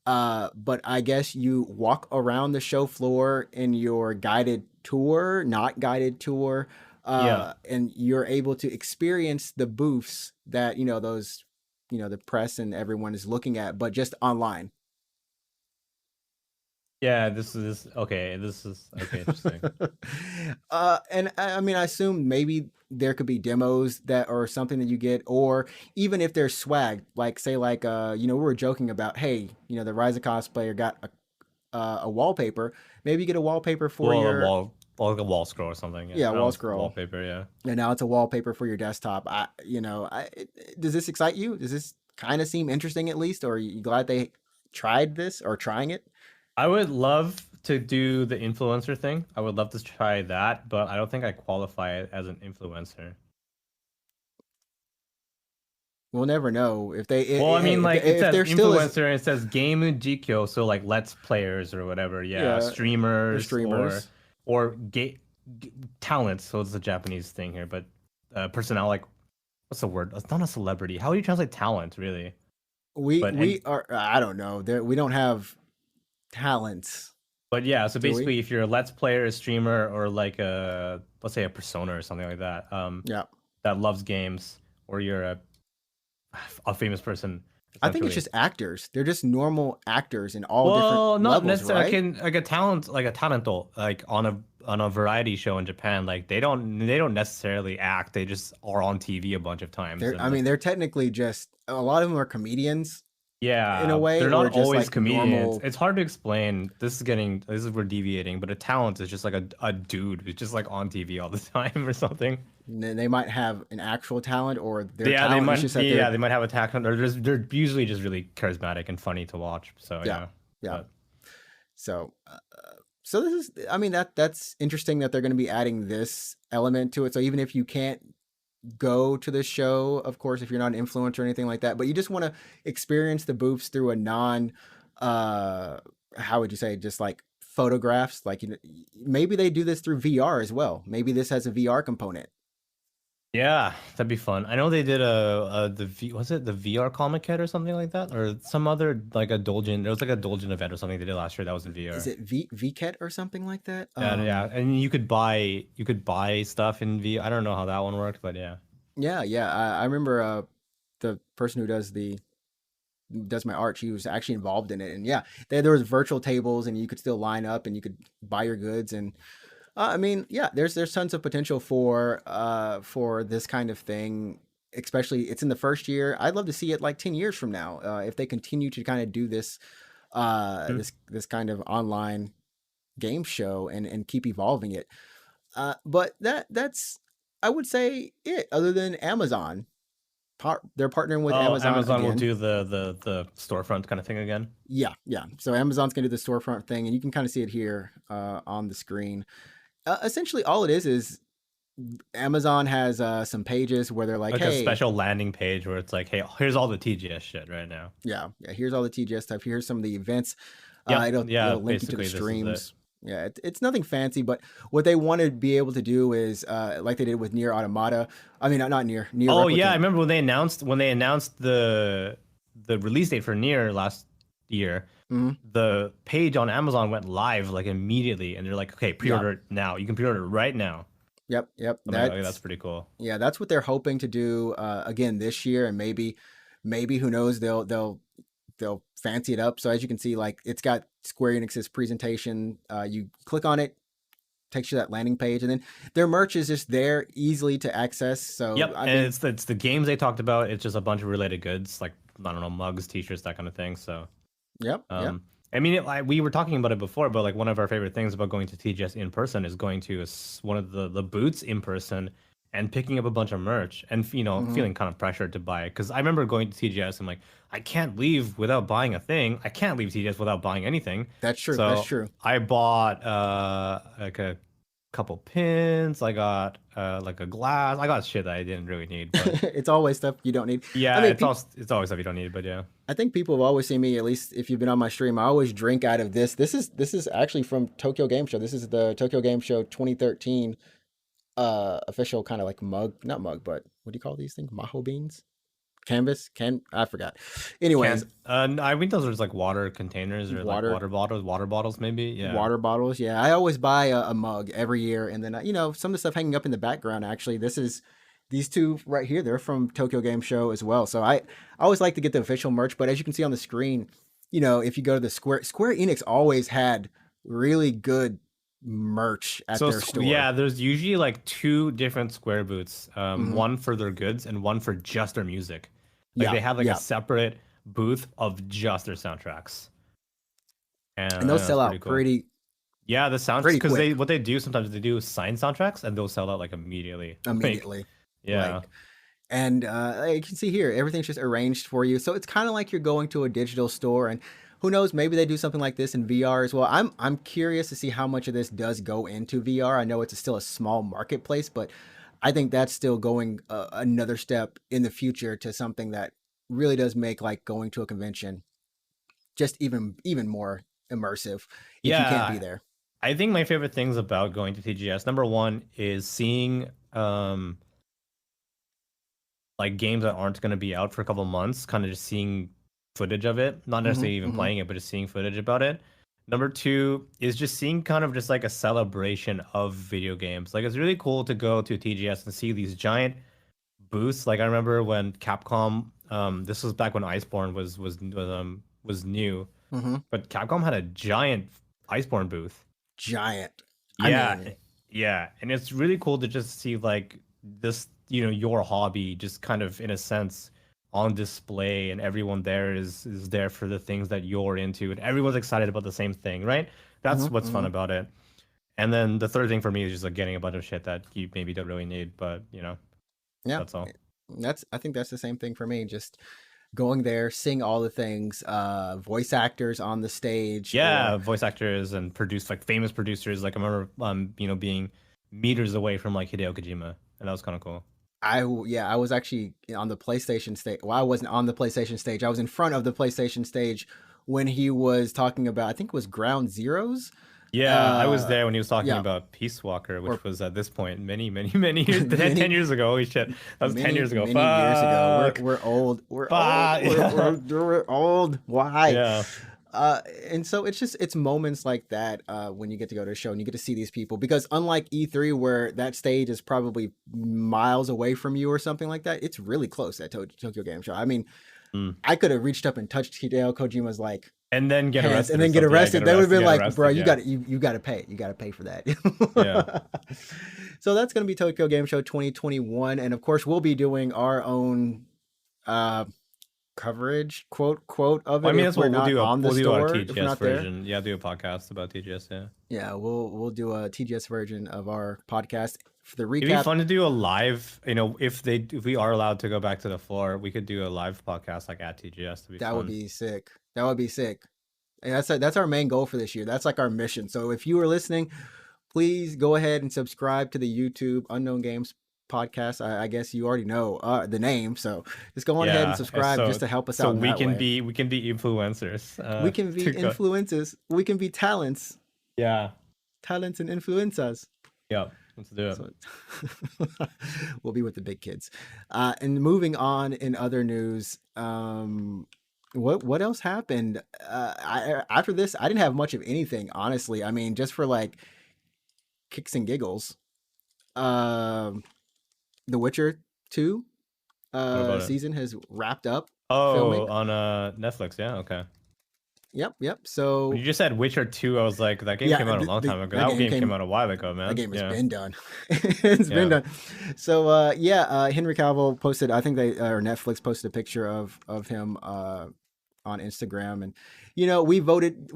But I guess you walk around the show floor in your guided tour, not guided tour, Yeah. and you're able to experience the booths that those the press and everyone is looking at, but just online. Yeah, this is okay. This is okay. Interesting. And I mean, I assume maybe there could be demos that or something that you get, or even if there's swag, like say like we were joking about, hey, the Rise of cosplayer got a wallpaper. Maybe you get a wallpaper for Well, a your wall, or like a wall scroll or something. Yeah, yeah I don't know, wall it's scroll, wallpaper. Yeah. and now it's a wallpaper for your desktop. Does this excite you? Does this kind of seem interesting at least, or are you glad they tried this or trying it? I would love to do the influencer thing. I would love to try that, but I don't think I qualify as an influencer. We'll never know if Well, I mean, like it if says there still is. influencer and it says game jikyo, so like let's players or whatever. Yeah, Yeah, or streamers streamers. or talents. So it's a Japanese thing here, but personnel, like what's the word? It's not a celebrity. How do you translate talent, really? We But and we are. I don't know. We don't have talents, but yeah, so do we? basically, if you're a let's player, a streamer, or like a let's say a persona or something like that, Yeah. that loves games, or you're a famous person, I think it's essentially. just actors. They're just normal actors in all different Well, not levels, necessarily. right? Like a talent, like a talento, like on a variety show in Japan. Like they don't necessarily act. They just are on TV a bunch of times, I and mean, they're technically just a lot of them are comedians in a yeah, way, they're or not just always like comedians. normal. It's hard to explain. We're deviating, but a talent is just like a dude who's just like on TV all the time or something. They might have an actual talent, or their Yeah, they talent is might. just that Yeah, they're they might have a talent, or they're usually just really charismatic and funny to watch. So yeah, yeah, yeah. but So, so this is. I mean, that's interesting that they're going to be adding this element to it. So even if you can't go to the show, of course, if you're not an influencer or anything like that, but you just want to experience the booths through a non, uh, how would you say, just like photographs. Like maybe they do this through VR as well. Maybe this has a VR component. yeah, that'd be fun. I know they did was it the VR Comic Kit or something like that, or some other like a Dolgen. There was like a Dolgen event or something they did last year that was in Is VR. it VCAT or something like that? And yeah, and you could buy stuff in VR. I don't know how that one worked, but yeah. Yeah, yeah. I remember the person who does my art. She was actually involved in it, and yeah, there was virtual tables, and you could still line up, and you could buy your goods, and I mean, yeah, there's tons of potential for this kind of thing. Especially, it's in the first year. I'd love to see it like 10 years from now, if they continue to kind of do this, Hmm. this kind of online game show and keep evolving it. But that's I would say it. Other than Amazon, they're partnering with Oh, Amazon Amazon will again. do the storefront kind of thing again. Yeah, yeah. So Amazon's gonna do the storefront thing, and you can kind of see it here on the screen. Essentially, all it is Amazon has some pages where they're like, Like a hey, special landing page where it's like, hey, here's all the TGS shit right now. yeah, yeah, here's all the TGS stuff. Here's some of the events. Yep. Yeah. It'll link you to the Basically, this is it. streams. Yeah, it's nothing fancy, but what they want to be able to do is like they did with Near Automata. I mean, not Near Oh yeah, I Replicant. remember when they announced the release date for Nier last year. Hmm. The page on Amazon went live like immediately, and they're like, okay, Yeah, pre-order it now. You can pre-order it right now. yep. I'm like, okay, that's pretty cool. That's what they're hoping to do again this year, and maybe who knows they'll fancy it up. So as you can see, like it's got Square Enix's presentation. You click on it, takes you to that landing page, and then their merch is just there, easily to access. So Yep, I and mean, it's the games they talked about. It's just a bunch of related goods, like I don't know, mugs, t-shirts, that kind of thing. So, yep. I mean, we were talking about it before, but like one of our favorite things about going to TGS in person is going to one of the booths in person and picking up a bunch of merch and Hmm. feeling kind of pressured to buy. Because I remember going to TGS and like I can't leave without buying a thing. I can't leave TGS without buying anything. That's true. That's So true. I bought like a couple pins. I got like a glass. I got shit that I didn't really need, but It's always stuff you don't need. I yeah, mean, it's always stuff you don't need. But yeah. I think people have always seen me. At least if you've been on my stream, I always drink out of this. This is actually from Tokyo Game Show. This is the Tokyo Game Show 2013 official kind of like mug, not mug, but what do you call these things? Maho beans, canvas, can I forgot. Anyways, Can I think those are just like water containers or like water water bottles maybe. Yeah. water bottles. Yeah, I always buy a mug every year, and then some of the stuff hanging up in the background. Actually, this is these two right here. They're from Tokyo Game Show as well. So I always like to get the official merch. But as you can see on the screen, if you go to the Square Enix always had really good merch at So their store. yeah, there's usually like two different Square booths, Hmm. one for their goods and one for just their music. Like Yeah, they have like a yeah, separate booth of just their soundtracks, and and I those think that's sell pretty out cool. Yeah, the sound pretty because quick they do sometimes they do sign soundtracks and they'll sell out like immediately. Like immediately. yeah. Like, and you can see here, everything's just arranged for you. So it's kind of like you're going to a digital store, and who knows, maybe they do something like this in VR as well. I'm curious to see how much of this does go into VR. I know it's still a small marketplace, but I think that's still going another step in the future to something that really does make like going to a convention just even more immersive if you can't be Yeah, there. I think my favorite things about going to TGS, number one, is seeing like games that aren't going to be out for a couple months, kind of just seeing footage of it, not Hmm. necessarily even Hmm. playing it, but just seeing footage about it. Number two is just seeing kind of just like a celebration of video games. Like it's really cool to go to TGS and see these giant booths. Like I remember when Capcom, this was back when Iceborne was new, Hmm. but Capcom had a giant Iceborne booth. Giant. I Yeah, mean, yeah, and it's really cool to just see like this, your hobby just kind of in a sense on display, and everyone there is there for the things that you're into, and everyone's excited about the same thing, right? That's hmm. what's fun Hmm. about it. And then the third thing for me is just like getting a bunch of shit that you maybe don't really need, but Yeah. that's all. I think that's the same thing for me. Just going there, seeing all the things, voice actors on the stage, or Yeah, voice actors and produce like famous producers. Like I remember, being meters away from like Hideo Kojima, and that was kind of cool. yeah, I was actually on the PlayStation stage. Well, I wasn't on the PlayStation stage. I was in front of the PlayStation stage when he was talking about, I think it was Ground Zeroes. Yeah, I was Uh, there when he was talking yeah, about Peace Walker, or which was at this point many, many, many years, 10, many 10 years ago. Holy shit. That was 10 years ago. many years ago. Fuck. We're old. We're old. Fuck. Yeah. We're old. Why? Yeah. And so it's moments like that when you get to go to a show and you get to see these people, because unlike E3 where that stage is probably miles away from you or something like that, it's really close at Tokyo Game Show. I mean, Mm. I could have reached up and touched Hideo Kojima's like and then get hands arrested and or then get something. Yeah, arrested. They would have been get like, bro, arrested. Yeah, you got to pay. You got to pay for that. yeah. So that's going to be Tokyo Game Show 2021. And of course, we'll be doing our own uh, coverage, quote, of Well, I it mean, if that's we're what we'll not do. on the We'll do our store, if we're TGS not there. version. Yeah, do a podcast about TGS. Yeah. Yeah, we'll do a TGS version of our podcast for the It'd be recap. fun to do a live. If we are allowed to go back to the floor, we could do a live podcast like at TGS. To be That fun. would be sick. That would be sick. And that's our main goal for this year. That's like our mission. So if you are listening, please go ahead and subscribe to the YouTube Unknown Games podcast. I guess you already know the name, so just go on ahead and Yeah. subscribe just to help us So out in we that can way. be influencers. We can be influencers. We can be talents. Yeah. Talents and influencers. Yeah. Let's do it. So we'll be with the big kids. And moving on in other news, what else happened? After this, I didn't have much of anything, honestly. I mean, just for like kicks and giggles. The Witcher 2 season has wrapped up. Oh, filming. on Netflix. Yeah. Okay. Yep. So when you just said Witcher 2, I was like, that game came out a long time ago. That game came out a while ago, man. The game has been done. It's been done. So Henry Cavill posted, I think or Netflix posted a picture of him on Instagram, and we voted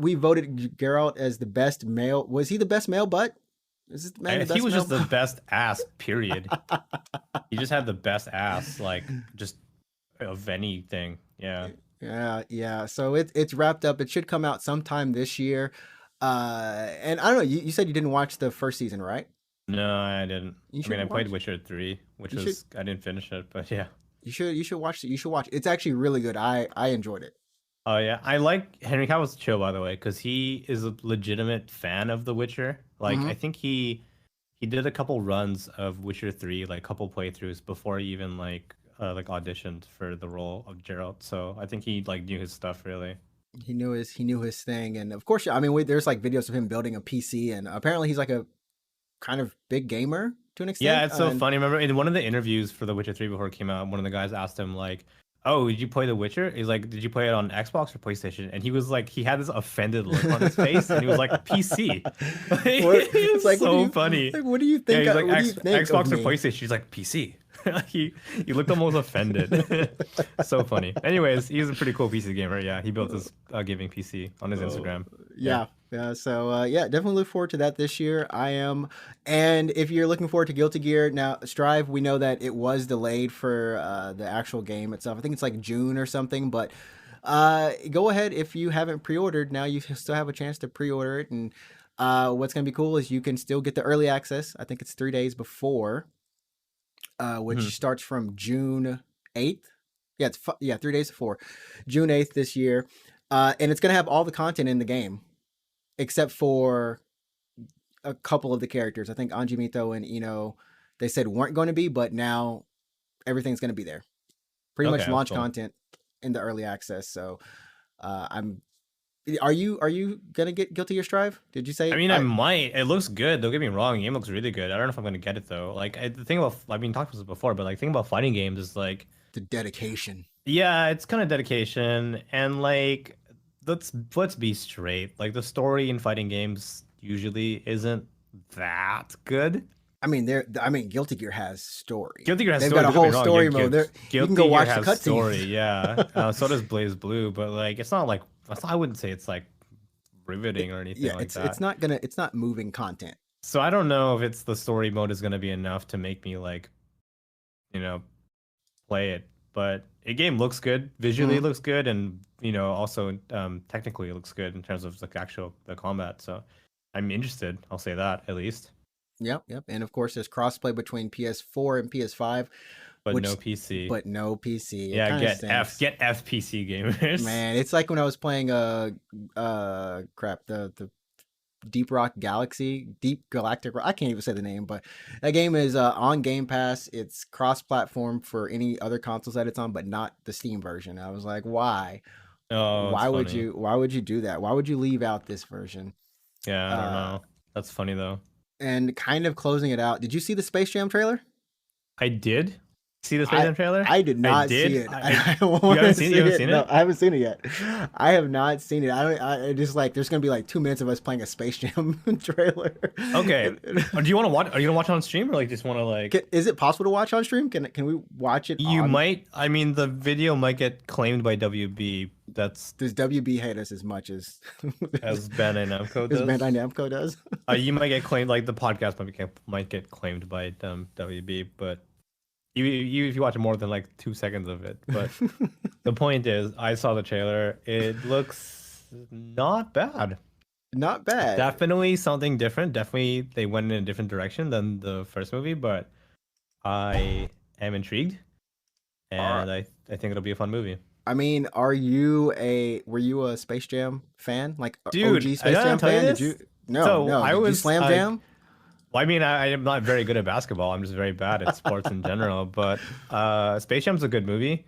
Geralt as the best male. Was he the best male butt? Is this man the best he was male just the best ass, period. He just had the best ass, like just of anything. Yeah. Yeah. So it's wrapped up. It should come out sometime this year. And I don't know. You said you didn't watch the first season, right? No, I didn't. I mean, I played Witcher 3, which I didn't finish it, but yeah. You should watch it. You should watch it. It's actually really good. I enjoyed it. Oh yeah, I like Henry Cavill's chill, by the way, because he is a legitimate fan of The Witcher. Like I think he did a couple runs of Witcher 3, like couple playthroughs before he even like auditioned for the role of Geralt. So I think he like knew his stuff really. He knew his thing, and of course, I mean, there's like videos of him building a PC, and apparently he's like a kind of big gamer to an extent. Yeah, it's so funny. Remember in one of the interviews for The Witcher 3 before it came out, one of the guys asked him like, "Oh, did you play The Witcher?" He's like, "Did you play it on Xbox or PlayStation?" And he was like, he had this offended look on his face, and he was like, "PC." It's like so funny. Like, what do you think? Yeah, he's like, what do you think Xbox or PlayStation? He's like, PC. he looked almost offended. So funny. Anyways, he's a pretty cool PC gamer. Yeah, he built his gaming PC on his Instagram. Yeah. So definitely look forward to that this year. I am. And if you're looking forward to Guilty Gear, now Strive, we know that it was delayed for the actual game itself. I think it's like June or something, but go ahead. If you haven't pre-ordered, now you still have a chance to pre-order it. And what's going to be cool is you can still get the early access. I think it's 3 days before, which starts from June 8th. Yeah, 3 days before June 8th this year. And it's going to have all the content in the game, except for a couple of the characters. I think Anji Mito and Ino, they said weren't going to be, but now everything's going to be there. Pretty much launch content in the early access. So Are you gonna get Guilty Gear Strive? Did you say? I mean, I might. It looks good. Don't get me wrong. The game looks really good. I don't know if I'm gonna get it though. Like the thing about, I mean, talked about this before, but like the thing about fighting games is like the dedication. Yeah, it's kind of dedication, and like let's be straight. Like the story in fighting games usually isn't that good. I mean, Guilty Gear has story. Guilty Gear has They've story. got a whole story mode. You can go watch the cutscenes. Yeah. So does Blaze Blue, but like it's not like, I wouldn't say it's like riveting or anything like that. It's not moving content. So I don't know if it's the story mode is gonna be enough to make me like, play it. But the game looks good. Visually it looks good, and also technically it looks good in terms of like the combat. So I'm interested. I'll say that at least. Yep. And of course, there's crossplay between PS4 and PS5, but no PC. Yeah, get FPC gamers. Man, it's like when I was playing the Deep Rock Galaxy, Deep Galactic. I can't even say the name, but that game is on Game Pass. It's cross-platform for any other consoles that it's on, but not the Steam version. I was like, why? Oh, why would you? Why would you do that? Why would you leave out this version? Yeah, I don't know. That's funny though. And kind of closing it out. Did you see the Space Jam trailer? I did. See the Space I Jam trailer? I did I not see did. it. I I you want haven't to seen it? see You haven't it. seen No, it? I haven't seen it yet. I have not seen it. I just like there's gonna be like 2 minutes of us playing a Space Jam trailer. Okay. Do you want to watch? Are you gonna watch it on stream or like just want to like? Is it possible to watch on stream? Can we watch it You on? might. I mean, the video might get claimed by WB. That's Does WB hate us as much as as Ben and Namco as Bandai does. Namco does? You might get claimed. Like the podcast might get claimed by WB, but you if you watch more than like 2 seconds of it. But the point is, I saw the trailer. It looks not bad. Not bad. Definitely something different. Definitely they went in a different direction than the first movie, but I am intrigued, Are and I think it'll be a fun movie. I mean, were you a Space Jam fan? Like a Dude, OG I Space gotta Jam tell you fan? Did you? this. No, So no. I Did you was Slam Jam? well, I mean, I am not very good at basketball. I'm just very bad at sports in general. But Space Jam's a good movie.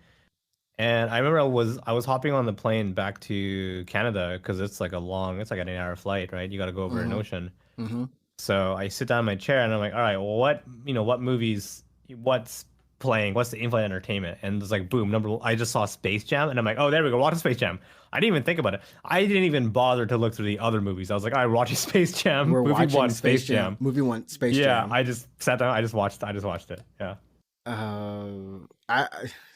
And I remember I was hopping on the plane back to Canada because it's like an 8 hour flight, right? You got to go over an Mm-hmm. ocean. Mm-hmm. So I sit down in my chair and I'm like, all right, well, what movies, what's playing, what's the in-flight entertainment? And it's like, boom, I just saw Space Jam and I'm like, oh, there we go, watch Space Jam. I didn't even think about it. I didn't even bother to look through the other movies. I was like, all right, watching Space Jam, We're movie watching one, Space Jam. Movie one, Space Yeah, Jam. I just sat down, I just watched it. Yeah.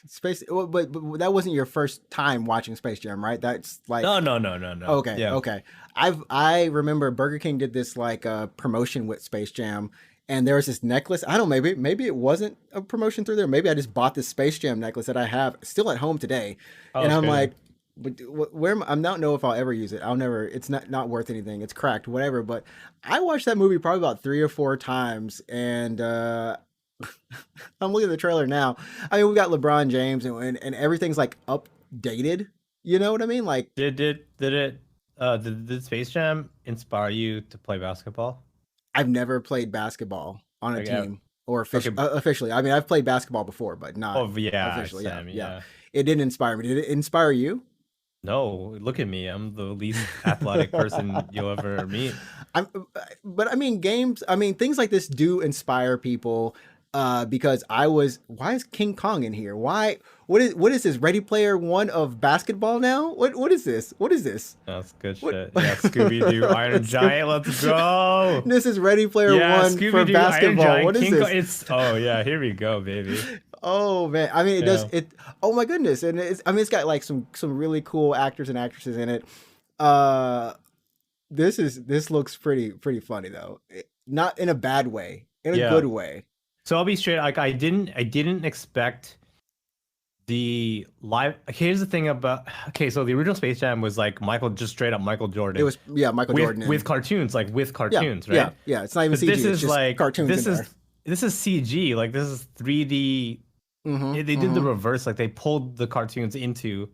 Space. But that wasn't your first time watching Space Jam, right? That's like No, no, no, no, no. okay, Yeah. okay. I remember Burger King did this like promotion with Space Jam, and there was this necklace. I don't know, maybe it wasn't a promotion through there. Maybe I just bought this Space Jam necklace that I have still at home today, Oh, and that's I'm crazy. like, but where am I don't know if I'll ever use it. I'll never. It's not worth anything. It's cracked, whatever. But I watched that movie probably about 3 or 4 times, and I'm looking at the trailer now. I mean, we got LeBron James, and everything's like updated. You know what I mean? Like Did Space Jam inspire you to play basketball? I've never played basketball on a Like, team or okay. officially. I mean, I've played basketball before, but not Oh yeah, officially. Yeah, Sam. yeah. Yeah. It didn't inspire me. Did it inspire you? No, look at me. I'm the least athletic person you'll ever meet. I'm, but I mean, games. I mean, things like this do inspire people. Because I was. Why is King Kong in here? Why? What is this? Ready Player One of basketball now? What is this? What is this? That's good What? shit. Yeah, Scooby Doo, Iron Giant. Let's go. This is Ready Player Yeah, One for Scooby Doo, Iron basketball. Giant, What is King Kong. this? Oh yeah, here we go, baby. Oh man, I mean it does Yeah. it. Oh my goodness, and it's got like some really cool actors and actresses in it. Uh, this looks pretty funny though. Not in a bad way, in a Yeah. good way. So I'll be straight. Like I didn't expect the live. Here's the thing about. Okay, so the original Space Jam was like just straight up Michael Jordan. It was Michael with Jordan with cartoons, yeah right? yeah. It's not even But CG. this It's is just like cartoons in there. this is CG. Like this is 3D. Mm-hmm, They did the reverse. Like they pulled the cartoons into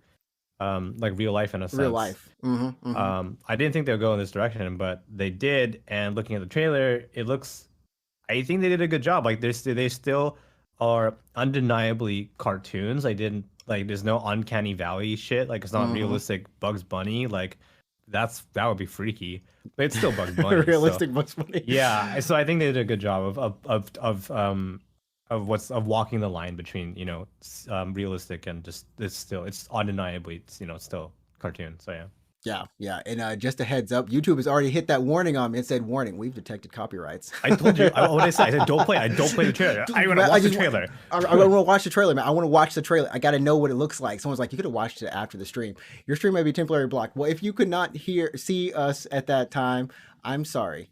like real life in a real sense. life. Mm-hmm, mm-hmm. I didn't think they'll go in this direction, but they did. And looking at the trailer, it looks. I think they did a good job. Like they still are undeniably cartoons. I didn't like. There's no uncanny valley shit. Like it's not Mm-hmm. realistic Bugs Bunny. Like that would be freaky. But it's still Bugs Bunny. Realistic Bugs Bunny. Yeah, so I think they did a good job of walking the line between realistic and just it's undeniably still cartoon. So yeah. Yeah. And just a heads up, YouTube has already hit that warning on me. It said, "Warning: We've detected copyrights." I told you what did I say. I said don't play. I don't play the trailer. I want to watch the trailer. I want to watch the trailer, man. I want to watch the trailer. I got to know what it looks like. Someone's like, "You could have watched it after the stream. Your stream may be temporarily blocked." Well, if you could not see us at that time, I'm sorry.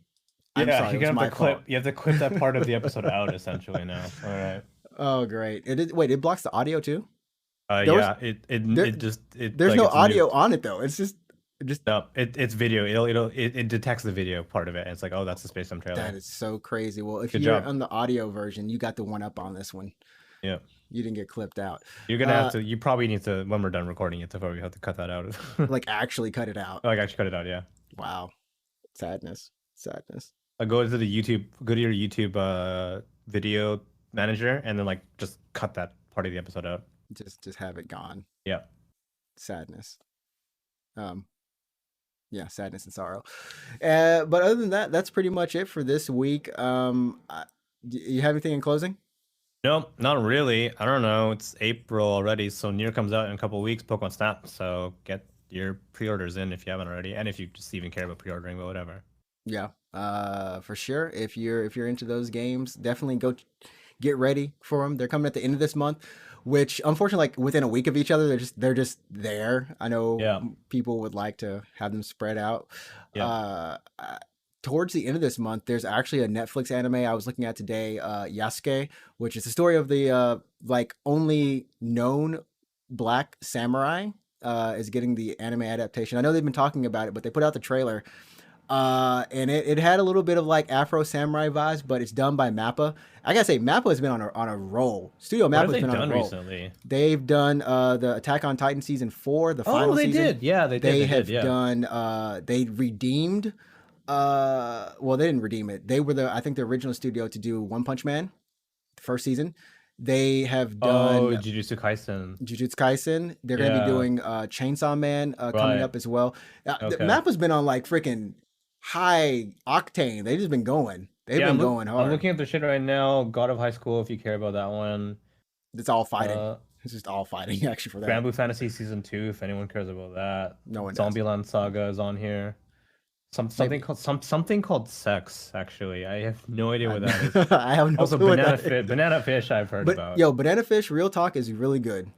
I'm Yeah, sorry. you're It was gonna my have to clip. fault. You have to clip that part of the episode out essentially now. All right. Oh, great. Wait, it blocks the audio too. There was Yeah. there, It there's like no it's audio mute. on it though. It's just No, it's video. It detects the video part of it. And it's like, oh, that's the Space Jam trailer. that is so crazy. Well, if Good you're job. on the audio version, you got the one up on this one. Yeah. You didn't get clipped out. You're gonna have to. You probably need to when we're done recording it. Probably have to cut that out. Like actually cut it out. Like actually cut it out. Yeah. Wow. Sadness. Go to the YouTube. Go to your YouTube video manager, and then like just cut that part of the episode out. Just have it gone. Yeah. Sadness. Yeah, sadness and sorrow. But other than that, that's pretty much it for this week. You have anything in closing? Nope, not really. I don't know. It's April already, so Nier comes out in a couple of weeks, Pokemon Snap. So get your pre-orders in if you haven't already, and if you just even care about pre-ordering, but whatever. Yeah, for sure. If you're into those games, definitely go get ready for them. They're coming at the end of this month, which unfortunately, like within a week of each other, they're just there. I know Yeah, people would like to have them spread out. yeah. Towards the end of this month, there's actually a Netflix anime I was looking at today, Yasuke, which is the story of the like only known black samurai. Is getting the anime adaptation. I know they've been talking about it, but they put out the trailer, and it had a little bit of like Afro Samurai vibes, but it's done by MAPPA. I gotta say, MAPPA has been on a roll. Studio What have MAPPA has they been on a done roll. recently? They've done the Attack on Titan season 4, the Oh, final they season. did. Yeah, they did. They They did. have Yeah. done. They redeemed. Well, they didn't redeem it. They were I think the original studio to do One Punch Man, the first season. They have Oh, done Jujutsu Kaisen. Jujutsu Kaisen. They're going to be Yeah. doing Chainsaw Man coming Right. up as well. Okay. Mappa's been on like freaking high octane. They've just been going. They've Yeah, been going I'm hard. looking at the shit right now. God of High School, if you care about that one. It's all fighting. Uh, It's just all fighting actually for that. Granblue Fantasy Season 2, if anyone cares about that. No one does. Zombieland Saga is on here. Something Maybe. called something called Sex, actually. I have no idea what that is. I have no Also, clue what Banana that is. Banana Fish I've heard But about. yo, Banana Fish Real Talk is really good.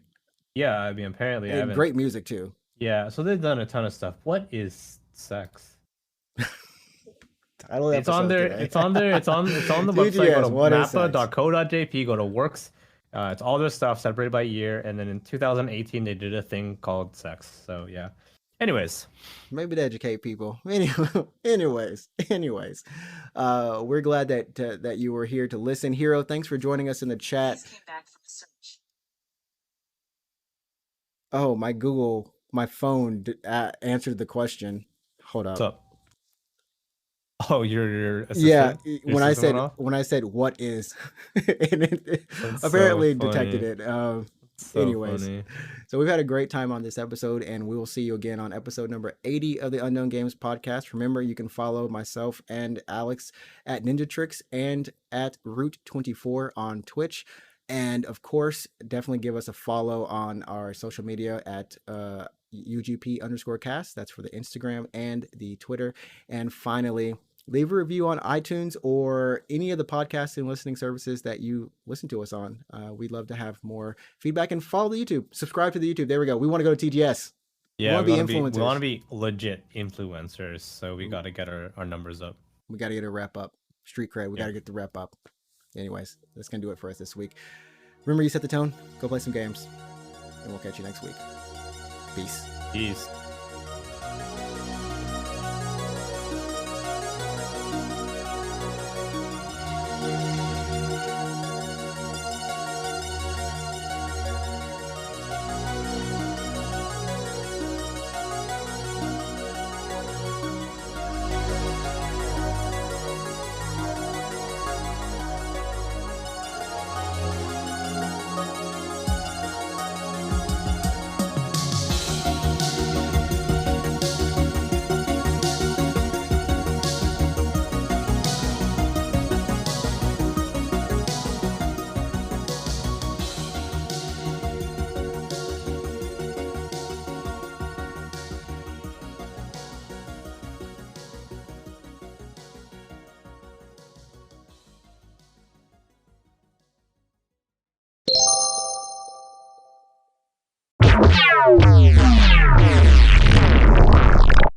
Yeah, I mean apparently I And haven't. great music too. Yeah, so they've done a ton of stuff. What is Sex? Title of the It's on episode there. today. It's on there. It's on the website. TGS, Go to what is sex? mappa.co.jp. Go to works. It's all their stuff separated by year. And then in 2018 they did a thing called Sex. So yeah. Anyways, Maybe to educate people. Anyways, we're glad that you were here to listen. Hero, thanks for joining us in the chat. Oh, my phone answered the question. Hold what's up. up? Oh, your Yeah, assistant. Your when I assistant said went off? when I said what is, and it That's so apparently detected funny. it. So Anyways, funny. so we've had a great time on this episode, and we will see you again on episode number 80 of the Unknown Games podcast. Remember, you can follow myself and Alex at NinjaTrix and at Root24 on Twitch. And of course, definitely give us a follow on our social media at UGP_cast. That's for the Instagram and the Twitter. And finally, leave a review on iTunes or any of the podcast and listening services that you listen to us on. We'd love to have more feedback, and follow the YouTube. Subscribe to the YouTube. There we go. We want to go to TGS. Yeah, we we want to be influencers. we want to be legit influencers, so we got to get our numbers up. We got to get a rep up. Street cred. We Yeah. got to get the rep up. Anyways, that's going to do it for us this week. Remember, you set the tone. Go play some games. And we'll catch you next week. Peace. Peace.